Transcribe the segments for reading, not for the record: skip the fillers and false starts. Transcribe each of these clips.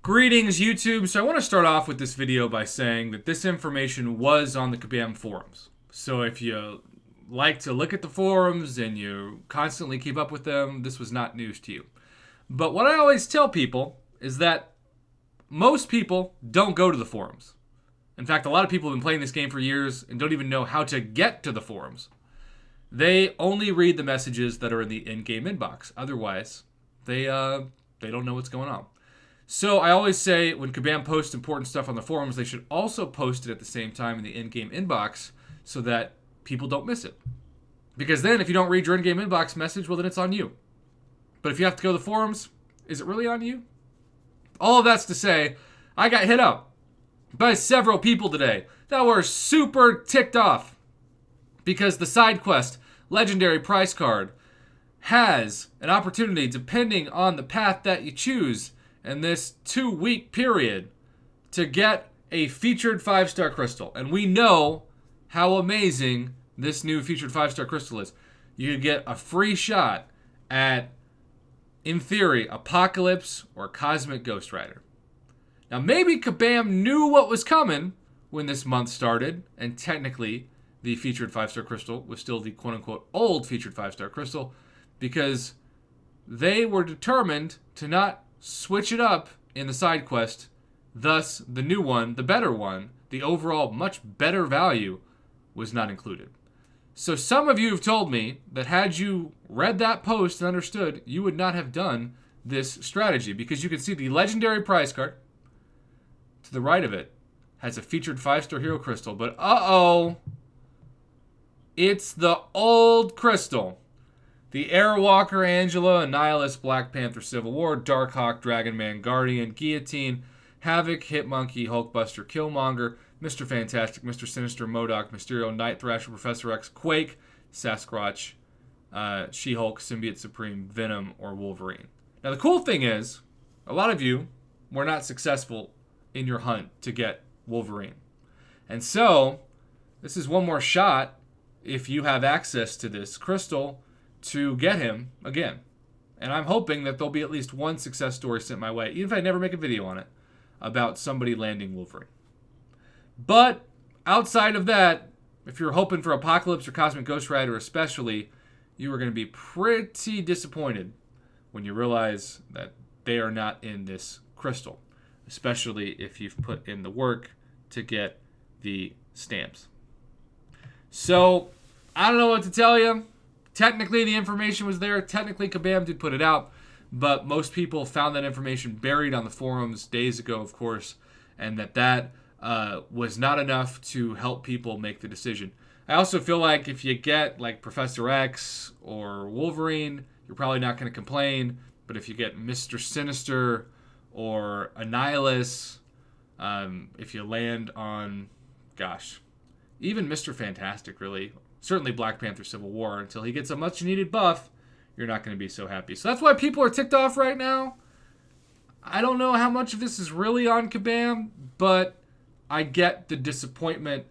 Greetings, YouTube. So I want to start off with this video by saying that this information was on the Kabam forums. So if you like to look at the forums and you constantly keep up with them, this was not news to you. But what I always tell people is that most people don't go to the forums. In fact, a lot of people have been playing this game for years and don't even know how to get to the forums. They only read the messages that are in the in-game inbox. Otherwise, they don't know what's going on. So I always say when Kabam posts important stuff on the forums, they should also post it at the same time in the in-game inbox so that people don't miss it. Because then if you don't read your in-game inbox message, well then it's on you. But if you have to go to the forums, is it really on you? All of that's to say, I got hit up by several people today that were super ticked off because the side quest legendary prize card has an opportunity, depending on the path that you choose in this 2-week period, to get a featured 5-star crystal. And we know how amazing this new featured 5-star crystal is. You could get a free shot at, in theory, Apocalypse or Cosmic Ghost Rider. Now maybe Kabam knew what was coming when this month started, and technically the featured 5-star crystal was still the quote-unquote old featured 5-star crystal, because they were determined to not switch it up in the side quest. Thus, the new one, the better one, the overall much better value, was not included. So some of you have told me that had you read that post and understood, you would not have done this strategy, because you can see the legendary prize card to the right of it has a featured 5-star hero crystal, but it's the old crystal. The Airwalker, Angela, Annihilus, Black Panther, Civil War, Darkhawk, Dragon Man, Guardian, Guillotine, Havoc, Hitmonkey, Hulkbuster, Killmonger, Mr. Fantastic, Mr. Sinister, MODOK, Mysterio, Night Thrasher, Professor X, Quake, Sasquatch, She-Hulk, Symbiote Supreme, Venom, or Wolverine. Now the cool thing is, a lot of you were not successful in your hunt to get Wolverine. And so, this is one more shot, if you have access to this crystal, to get him again. And I'm hoping that there'll be at least one success story sent my way, even if I never make a video on it, about somebody landing Wolverine. But outside of that, if you're hoping for Apocalypse or Cosmic Ghost Rider especially, you are going to be pretty disappointed when you realize that they are not in this crystal, especially if you've put in the work to get the stamps. So, I don't know what to tell you. Technically, the information was there. Technically, Kabam did put it out. But most people found that information buried on the forums days ago, of course. And that was not enough to help people make the decision. I also feel like if you get like Professor X or Wolverine, you're probably not going to complain. But if you get Mr. Sinister or Annihilus, if you land on, even Mr. Fantastic, really. Certainly Black Panther Civil War, until he gets a much needed buff, you're not going to be so happy. So that's why people are ticked off right now. I don't know how much of this is really on Kabam, but I get the disappointment.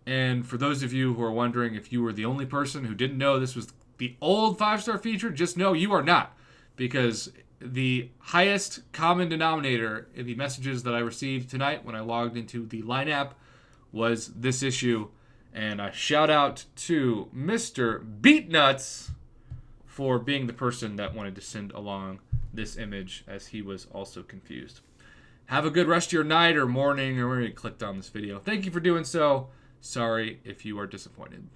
And for those of you who are wondering if you were the only person who didn't know this was the old 5-star feature, just know you are not. Because the highest common denominator in the messages that I received tonight when I logged into the Line app was this issue. And a shout out to Mr. Beatnuts for being the person that wanted to send along this image, as he was also confused. Have a good rest of your night or morning or wherever you clicked on this video. Thank you for doing so. Sorry if you are disappointed.